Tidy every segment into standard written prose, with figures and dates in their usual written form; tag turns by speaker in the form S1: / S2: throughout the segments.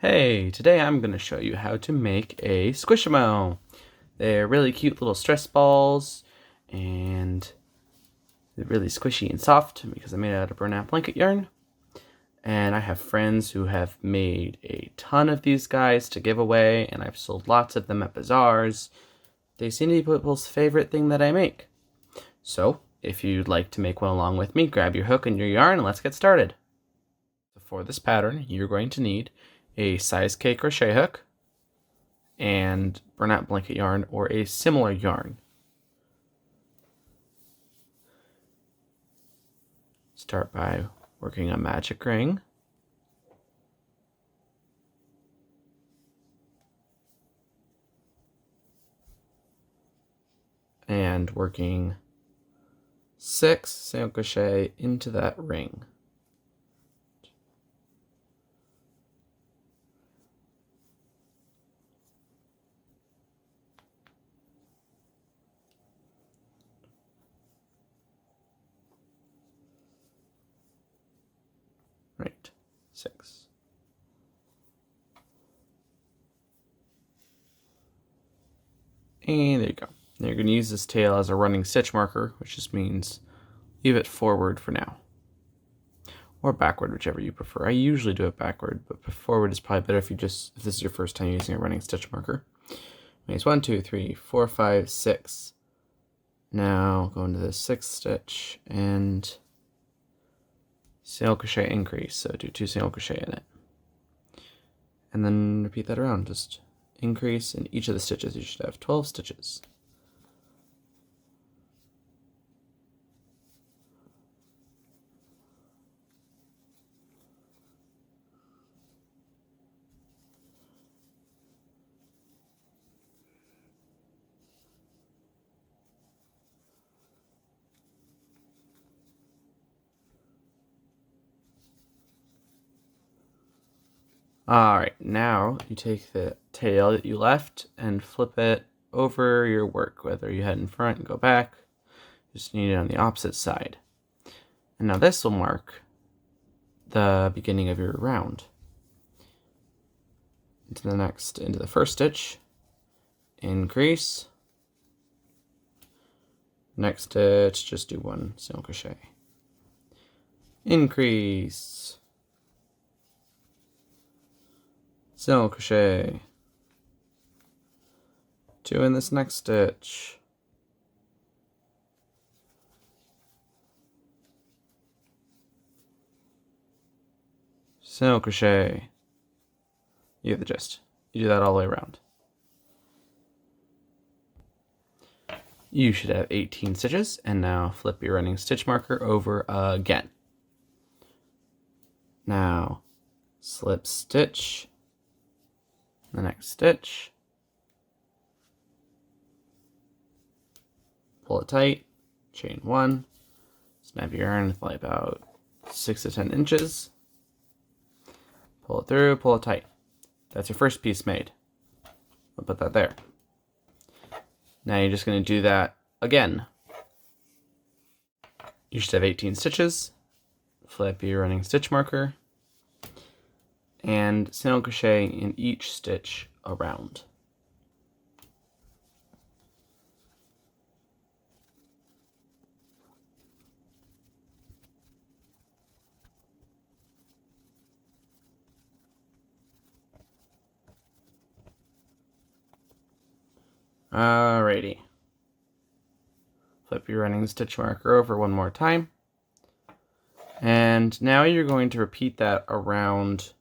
S1: Hey, today I'm going to show you how to make a Squishimo. They're really cute little stress balls, and they're really squishy and soft because I made it out of burnout blanket yarn. And I have friends who have made a ton of these guys to give away, and I've sold lots of them at bazaars. They seem to be people's favorite thing that I make. So, if you'd like to make one along with me, grab your hook and your yarn and let's get started. For this pattern, you're going to need a size K crochet hook and burnout blanket yarn or a similar yarn. Start by working a magic ring. And working 6 single crochet into that ring. Right, 6. And there you go. Now you're going to use this tail as a running stitch marker, which just means leave it forward for now. Or backward, whichever you prefer. I usually do it backward, but forward is probably better if this is your first time using a running stitch marker. It's 1, 2, 3, 4, 5, 6. Now go into the 6th stitch and single crochet increase, so do 2 single crochet in it. And then repeat that around, just increase in each of the stitches. You should have 12 stitches. Alright, now you take the tail that you left and flip it over your work, whether you head in front and go back. You just need it on the opposite side. And now this will mark the beginning of your round. Into the first stitch, increase. Next stitch, just do 1 single crochet. Increase. Single crochet. 2 in this next stitch. Single crochet. You get the gist. You do that all the way around. You should have 18 stitches, and now flip your running stitch marker over again. Now slip stitch the next stitch, pull it tight, chain 1, snap your yarn with about 6 to 10 inches, pull it through, pull it tight. That's your first piece made. I'll put that there. Now you're just going to do that again. You should have 18 stitches, flip your running stitch marker, and single crochet in each stitch around. Alrighty. Flip your running stitch marker over one more time. And now you're going to repeat that around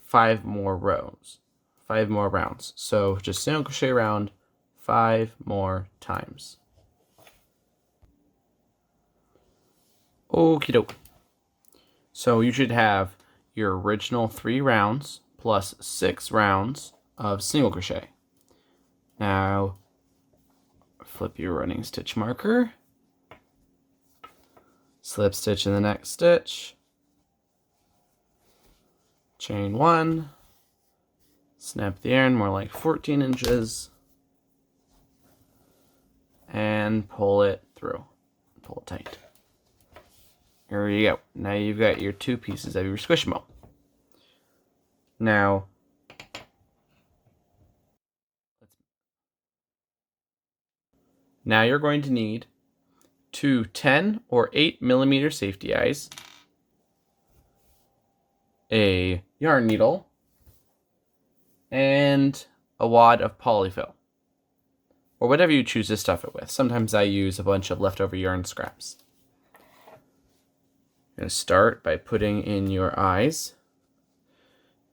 S1: 5 more rows. 5 more rounds. So just single crochet around 5 more times. Okie doke. So you should have your original 3 rounds plus 6 rounds of single crochet. Now flip your running stitch marker, slip stitch in the next stitch, chain 1, snap the yarn more like 14 inches, and pull it through. Pull it tight. Here you go. Now you've got your 2 pieces of your Squishimo. Now you're going to need two 10 or 8mm safety eyes, a yarn needle, and a wad of polyfill, or whatever you choose to stuff it with. Sometimes I use a bunch of leftover yarn scraps. You're going to start by putting in your eyes.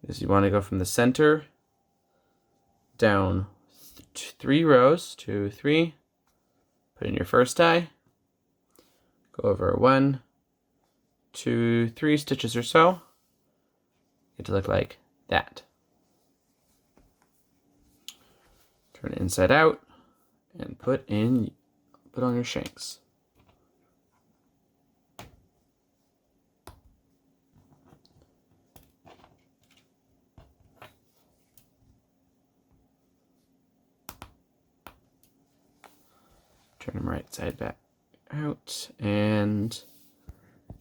S1: Is you want to go from the center down 3 rows, 2, 3. Put in your first eye. Go over 1, 2, 3 stitches or so. Get to look like that. Turn it inside out and put on your shanks. Turn them right side back out and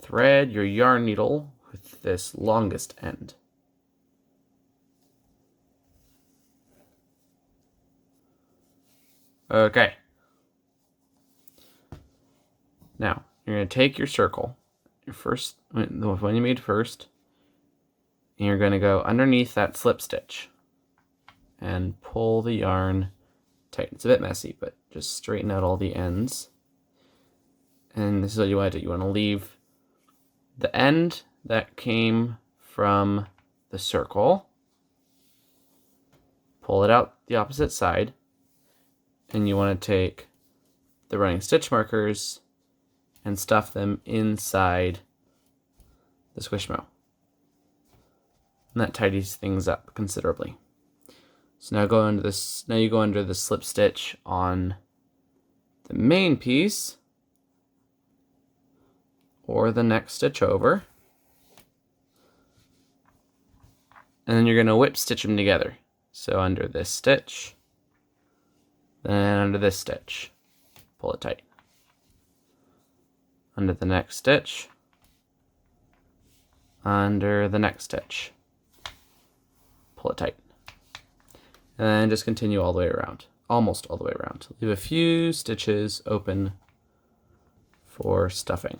S1: thread your yarn needle with this longest end. Okay. Now, you're going to take your circle, the one you made first, and you're going to go underneath that slip stitch and pull the yarn tight. It's a bit messy, but just straighten out all the ends. And this is what you want to do. You want to leave the end that came from the circle, pull it out the opposite side, and you want to take the running stitch markers and stuff them inside the Squishimo. And that tidies things up considerably. So now you go under the slip stitch on the main piece or the next stitch over. And then you're going to whip stitch them together. So under this stitch, then under this stitch, pull it tight. Under the next stitch, under the next stitch, pull it tight. And then just continue all the way around, almost all the way around. Leave a few stitches open for stuffing.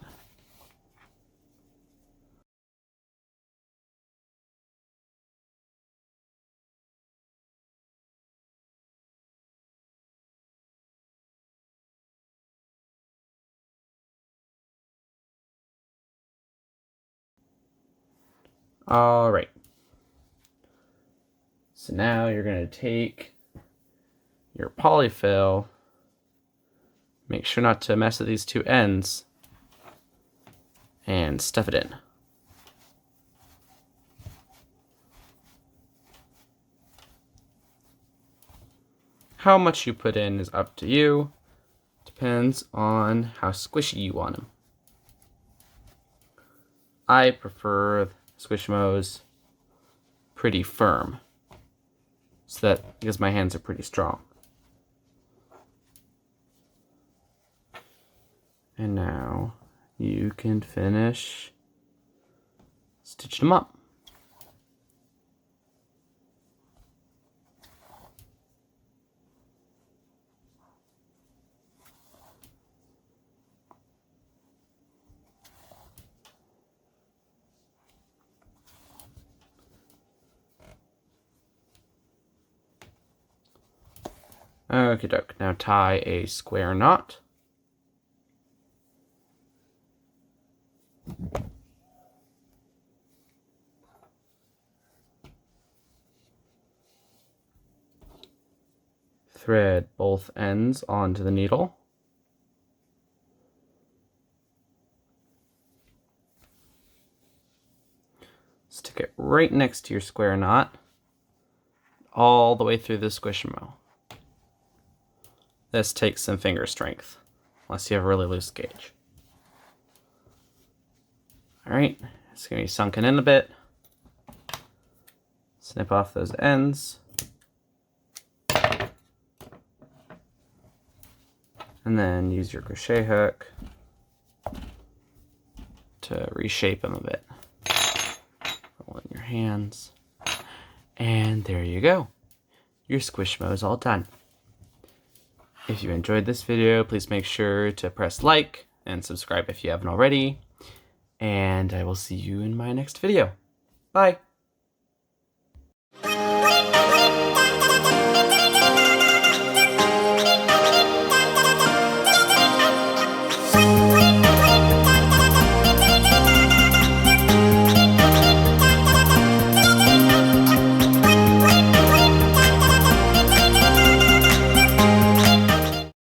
S1: All right. So now you're going to take your polyfill, make sure not to mess with these two ends, and stuff it in. How much you put in is up to you. Depends on how squishy you want them. I prefer Squishimos pretty firm, because my hands are pretty strong. And now you can finish stitching them up. Okie doke. Now tie a square knot. Thread both ends onto the needle. Stick it right next to your square knot, all the way through the Squishimo. This takes some finger strength, unless you have a really loose gauge. Alright, it's going to be sunken in a bit. Snip off those ends. And then use your crochet hook to reshape them a bit. Roll in your hands. And there you go. Your Squishimo is all done. If you enjoyed this video, please make sure to press like and subscribe if you haven't already. And I will see you in my next video. Bye!